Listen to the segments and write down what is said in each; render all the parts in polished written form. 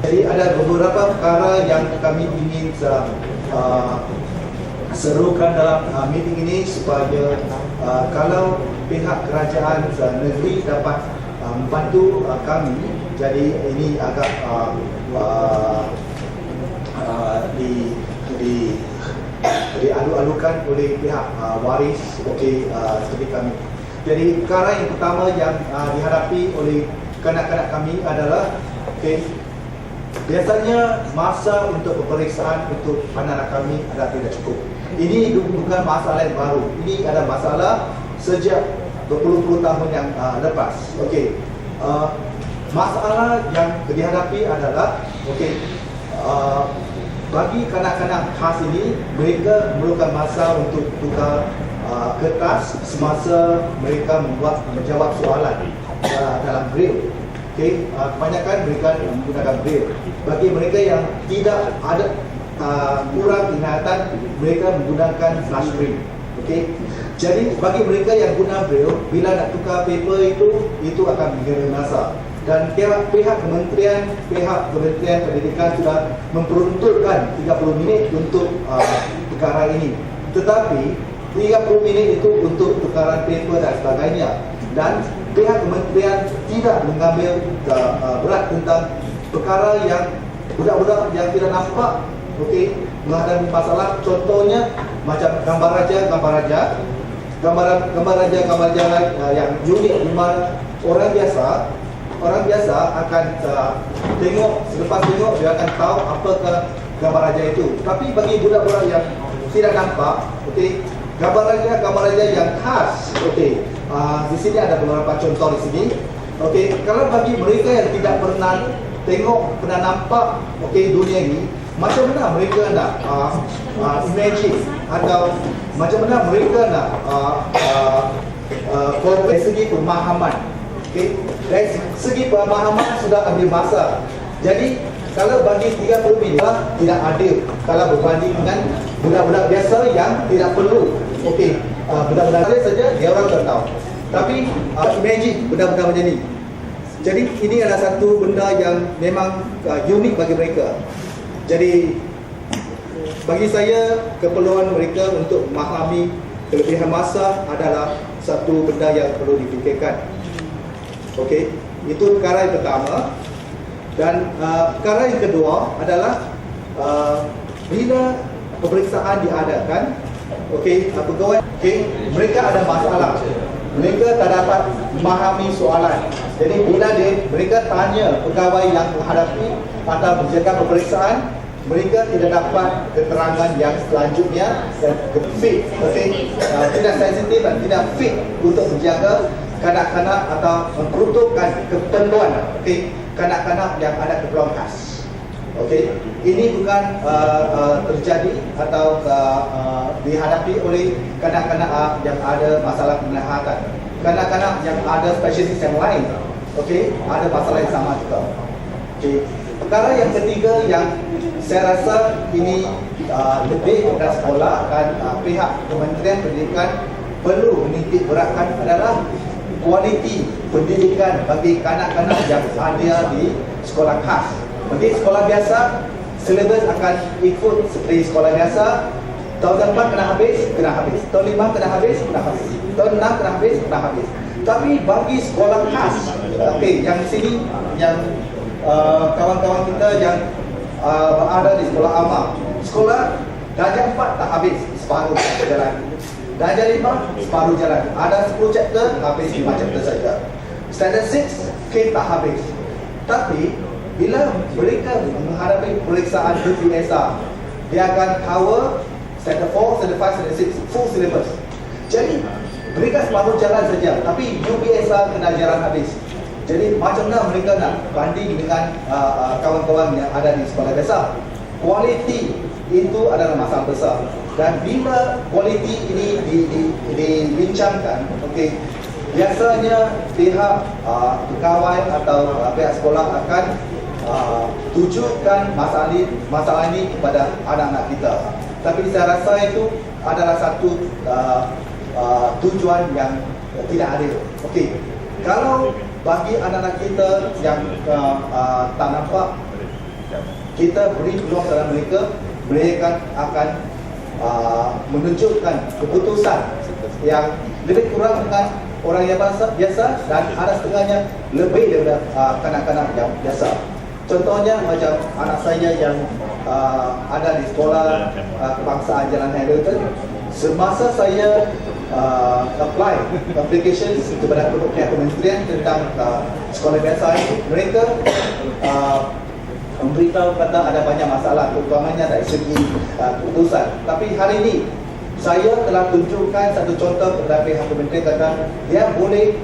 Jadi ada beberapa perkara yang kami ingin serukan dalam meeting ini supaya kalau pihak kerajaan negeri dapat membantu kami. Jadi ini agak dialu-alukan oleh pihak waris seperti kami. Jadi perkara yang pertama yang dihadapi oleh kanak-kanak kami adalah biasanya masa untuk pemeriksaan untuk anak-anak kami adalah tidak cukup. Ini bukan masalah yang baru. Ini adalah masalah sejak berpuluh-puluh tahun yang lepas. Masalah yang dihadapi adalah bagi kanak-kanak khas ini, mereka memerlukan masa untuk tukar kertas semasa mereka menjawab soalan dalam braille. Kebanyakan mereka menggunakan braille. Bagi mereka yang tidak ada kurang ingatan, mereka menggunakan flash screen. Jadi bagi mereka yang guna braille, bila nak tukar paper itu akan mengambil masa. Dan pihak Kementerian Pendidikan sudah memperuntukkan 30 minit untuk perkara ini. Tetapi 30 minit itu untuk tukaran paper dan sebagainya. Dan pihak kementerian tidak mengambil berat tentang perkara yang budak-budak yang tidak nampak menghadapi masalah. Contohnya macam gambar raja yang unik, di mana orang biasa akan selepas tengok dia akan tahu apakah gambar raja itu. Tapi bagi budak-budak yang tidak nampak, gambar raja yang khas, di sini ada beberapa contoh di sini. Kalau bagi mereka yang tidak pernah nampak dunia ini, macam mana mereka nak imagine atau macam mana mereka nak dari segi pemahaman. Dari segi pemahaman sudah ambil masa. Jadi kalau bagi 30 minit tidak adil kalau berbanding dengan budak-budak biasa yang tidak perlu. Budak-budak saja dia orang tak tahu. Tapi imagine budak-budak macam ni. Jadi ini adalah satu benda yang memang unik bagi mereka. Jadi bagi saya, keperluan mereka untuk memahami kelebihan masa adalah satu benda yang perlu dipikirkan. Itu perkara yang pertama. Dan perkara yang kedua adalah bila pemeriksaan diadakan, pegawai mereka ada masalah, mereka tak dapat memahami soalan. Jadi bila mereka tanya pegawai yang menghadapi atau menjaga pemeriksaan, mereka tidak dapat keterangan yang selanjutnya dan fit, tidak sensitif dan tidak fit untuk menjaga kanak-kanak atau memperuntukkan keperluan kanak-kanak yang ada keperluan khas. Ini bukan terjadi atau dihadapi oleh kanak-kanak yang ada masalah penglihatan. Kanak-kanak yang ada spesialis yang lain, ada masalah yang sama juga. Perkara yang ketiga yang saya rasa ini lebih kepada sekolah dan pihak Kementerian Pendidikan perlu menitik beratkan adalah kualiti pendidikan bagi kanak-kanak yang ada di sekolah khas. Bagi sekolah biasa, silibus akan ikut seperti sekolah biasa. Tahun depan kena habis. Tahun 5 kena habis. Tahun 6 kena habis. Tapi bagi sekolah khas, yang di sini, yang kawan-kawan kita yang berada di sekolah amal, sekolah darjah 4 tak habis, separuh jalan. Darjah 5, separuh jalan. Ada 10 chapter, habis 5 chapter saja. Standard 6, tak habis. Tapi bila mereka menghadapi pemeriksaan UPSR, dia akan cover Standard 4, Standard 5, Standard 6, full syllabus. Jadi mereka separuh jalan saja, tapi UPSR kena jalan habis. Jadi macam mana mereka nak banding dengan kawan-kawan yang ada di sekolah biasa? Kualiti itu adalah masalah besar. Dan bila kualiti ini dibincangkan, biasanya pihak pegawai atau pihak sekolah akan tujukan masalah ini kepada anak-anak kita. Tapi saya rasa itu adalah satu tujuan yang tidak adil. Kalau bagi anak-anak kita yang tak nampak, kita beri peluang kepada mereka, mereka akan menunjukkan keputusan yang lebih kurang dengan orang yang biasa dan ada setengahnya lebih daripada kanak-kanak yang biasa. Contohnya macam anak saya yang ada di sekolah kebangsaan Jalan Hamilton. Semasa saya apply application kepada pihak kementerian tentang sekolah biasa ini, mereka memberitahu kata ada banyak masalah, terutamanya dari segi keputusan. Tapi hari ini saya telah tunjukkan satu contoh kepada pihak kementerian kata dia boleh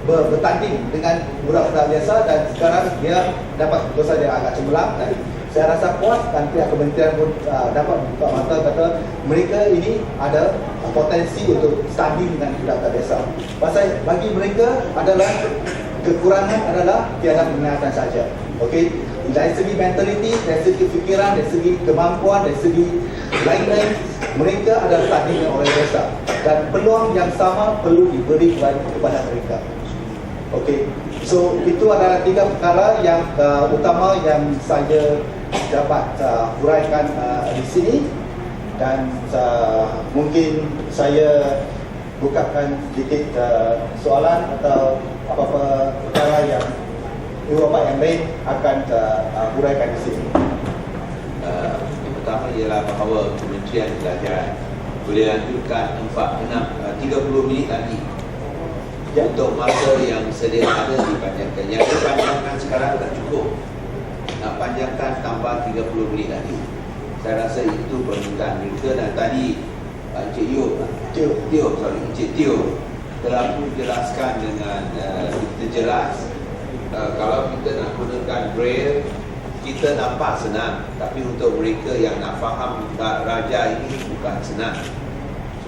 bertanding dengan budak-budak biasa dan sekarang dia dapat keputusan yang agak cemerlang dan saya rasa puas dan pihak kementerian pun dapat buka mata kata mereka ini ada potensi untuk standing dengan budak-budak biasa. Pasal bagi mereka adalah kekurangan adalah tiada peminatan saja. Okey, dari segi mentaliti, dari segi fikiran, dari segi kemampuan, dari segi lain-lain, mereka adalah standing dengan orang biasa dan peluang yang sama perlu diberi kepada mereka. Okey, so itu adalah 3 perkara yang utama yang saya dapat huraikan di sini dan mungkin saya bukakan sedikit soalan atau apa-apa perkara yang ibu bapa yang lain akan huraikan di sini. Yang pertama ialah bahawa Kementerian Pelajaran boleh lanjutkan 30 minit lagi untuk masa yang sedia ada dipanjangkan. Yang dipanjangkan sekarang tak cukup, nak panjangkan tambah 30 minit lagi. Saya rasa itu permintaan mereka dan tadi Encik Teo telah menjelaskan dengan kita jelas. Kalau kita nak gunakan braille, kita nampak senang, tapi untuk mereka yang nak faham raja ini bukan senang.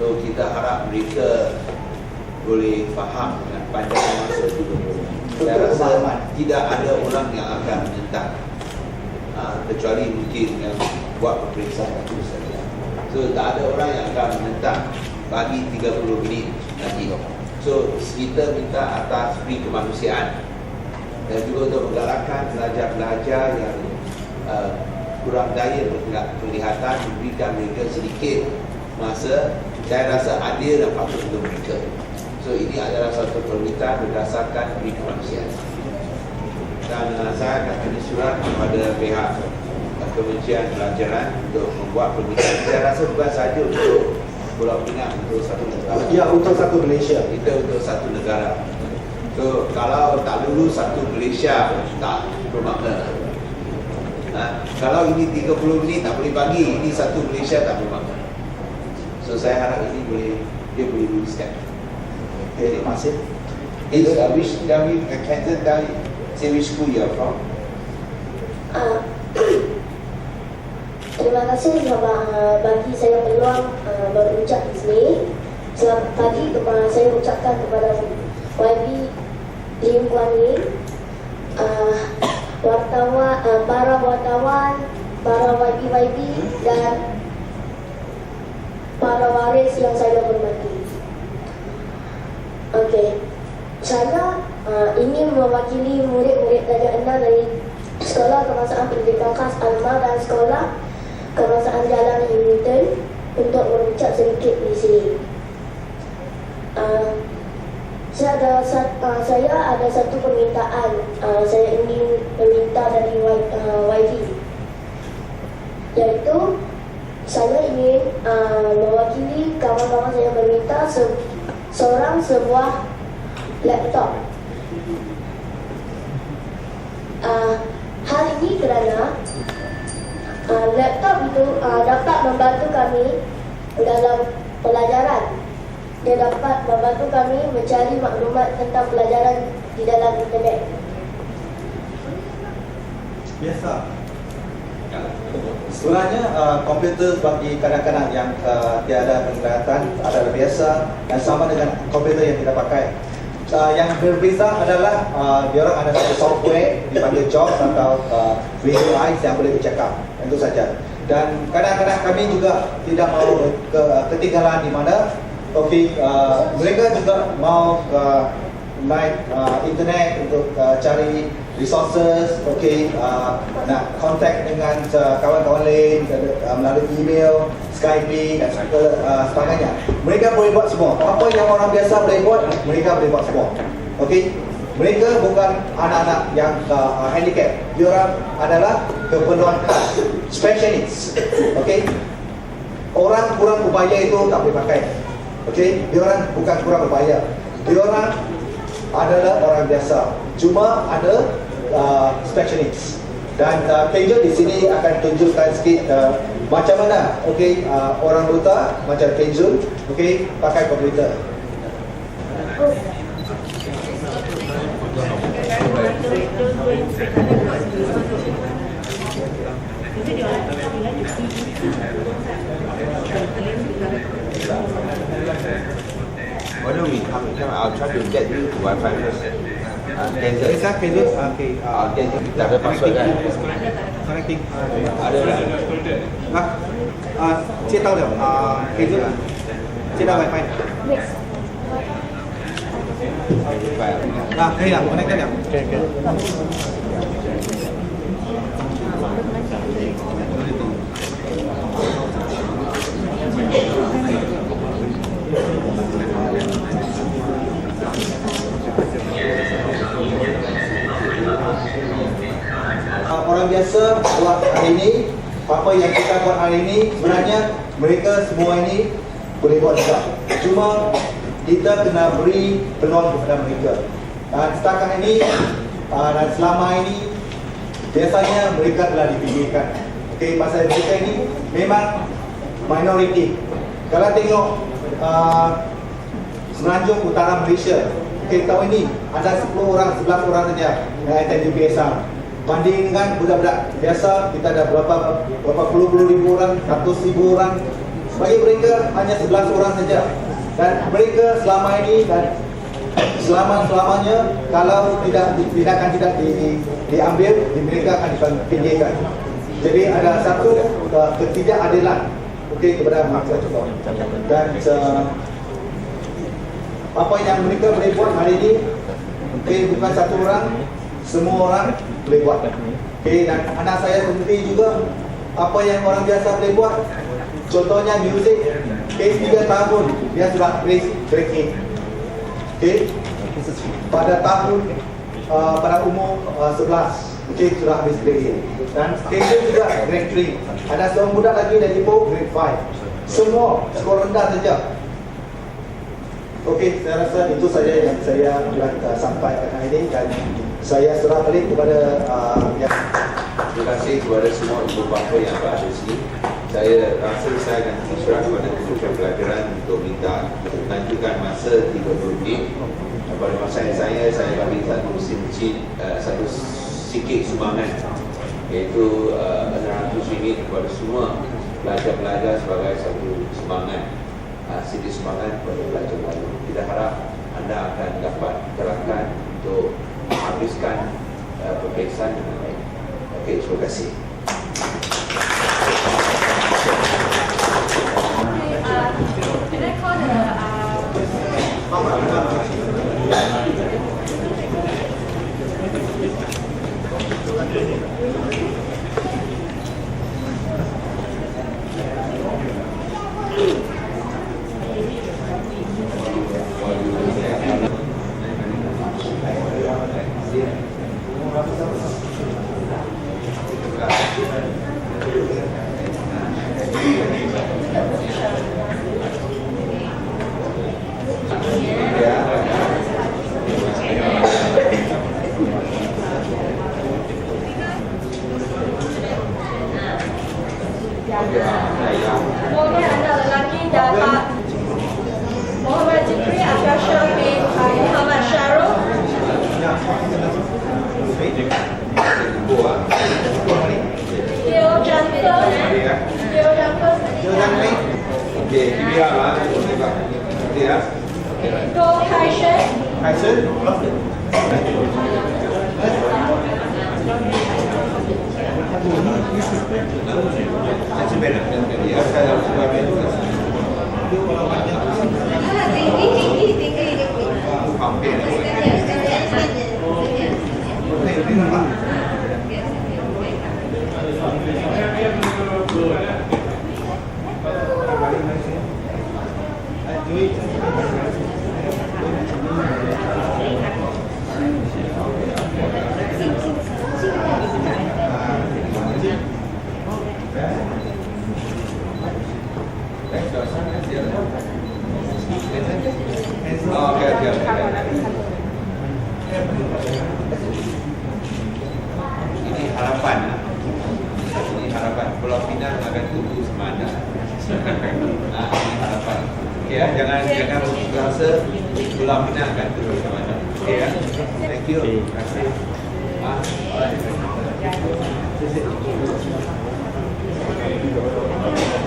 So kita harap mereka boleh faham dengan panjang masa 30 minit. Saya rasa tidak ada orang yang akan menentang, kecuali mungkin yang buat peperiksaan itu saja. So tak ada orang yang akan menentang bagi 30 minit lagi. So kita minta atas free kemanusiaan dan juga untuk menggalakkan pelajar-pelajar yang kurang daya penglihatan, memberikan mereka sedikit masa. Saya rasa adil dan patut untuk mereka. So ini adalah satu permintaan berdasarkan free kemanusiaan. Dan saya akan tulis surat kepada pihak Kementerian Pelajaran untuk membuat permintaan. Saya rasa bukan sahaja untuk Pulau Pinang, untuk satu negara. Ya, untuk satu Malaysia. Kita untuk satu negara. So kalau tak lulus satu Malaysia tak bermakna. Kalau ini 30 minit tak boleh bagi, ini satu Malaysia tak bermakna. So saya harap ini dia boleh luluskan. Okay, terima kasih. Which Kenton say which school you are from? Terima kasih bagi saya peluang berucap di sini. Selamat pagi saya ucapkan kepada YB Lim Kuan Yin, para wartawan, para YB dan para waris yang saya hormati. Okey, saya ingin mewakili murid-murid darjah 6 dari Sekolah Kebangsaan Pendidikan Khas Alma dan Sekolah Kebangsaan Jalan Hamilton untuk berucap sedikit di sini. Saya ada satu permintaan. Saya ingin meminta dari YB, iaitu saya ingin mewakili kawan-kawan saya meminta seorang sebuah laptop. Hal ini kerana laptop itu dapat membantu kami dalam pelajaran. Dia dapat membantu kami mencari maklumat tentang pelajaran di dalam internet. Biasa. Sebenarnya komputer bagi kanak-kanak yang tiada penglihatan adalah biasa dan sama dengan komputer yang kita pakai. Yang berbeza adalah diorang ada satu software dipanggil JAWS atau Visualize yang boleh bercakap. Itu saja. Dan kadang-kadang kami juga tidak mau ketinggalan di mana. Mereka juga mau naik internet untuk cari resources, nak contact dengan kawan-kawan lain melalui email, Skype dan sebagainya. Mereka boleh buat semua. Apa yang orang biasa boleh buat, mereka boleh buat semua. Mereka bukan anak-anak yang handicap. Diorang adalah keperluan khas, special needs. Orang kurang upaya itu tak boleh pakai. Diorang bukan kurang upaya. Diorang adalah orang biasa. Cuma ada special needs. Dan Kenzo di sini akan tunjukkan sikit macam mana orang buta macam Kenzo pakai komputer. Why don't we come? I'll try to get you to Wi-Fi first. Cancel. Cancel. Tak ada password kan? Connecting. Ada lah. Chia tao được cái giúp chia tao wifi. Đây là connected được. Orang biasa buat hari ini, apa yang kita buat hari ini sebenarnya mereka semua ini boleh buat juga. Cuma kita kena beri peluang kepada mereka. Dan setakat ini dan selama ini biasanya mereka telah dipinggirkan. Pasal mereka ini memang minoriti. Kalau tengok Semenanjung Utara Malaysia, tahun ini ada 10 orang, 11 orang saja yang attend UPSR. Banding dengan budak-budak biasa, kita ada berapa puluh ribu orang, 100,000 orang. Bagi mereka hanya 11 orang saja. Dan mereka selama ini dan selama-selamanya kalau tindakan tidak diambil, mereka akan dipinggirkan. Jadi ada satu ketidakadilan kepada masyarakat kita. Dan apa yang mereka boleh buat hari ini, bukan satu orang, semua orang boleh buat. Dan anak saya sendiri juga, apa yang orang biasa boleh buat. Contohnya muzik, 3 tahun dia sudah break in. Pada umur 11, sudah habis break in. Dan Kenzo juga grade 3. Ada seorang budak lagi dari Ipoh grade 5. Semua skor rendah saja. Saya rasa itu saja yang saya sampaikan hari ini dan saya serah balik kepada Terima kasih kepada semua ibu bapa yang berada di sini. Saya rasa saya akan surat kepada Kementerian Pelajaran untuk minta lanjutkan masa 30 minit. Pada masa yang saya bagi satu sikit sumbangan, iaitu 600 ringgit kepada semua pelajar-pelajar sebagai satu sumbangan, sikit sumbangan kepada pelajar-pelajar. Kita harap anda akan dapat gerakan untuk menghabiskan peperiksaan dengan baik. Terima kasih. Can I call the Mungkin anak lelaki dapat Muhammad Jikri, Akasha bin Muhammad Syarul. Theo Janto. Go Kaishen. Oh, okay. Ini harapan. Ini harapan. Pulau Pinang akan tumbuh semana. Ini harapan. Okay, ya, jangan rasa Pulau Pinang akan tumbuh semana. Okay, ya. Thank you. Terima kasih. Alright.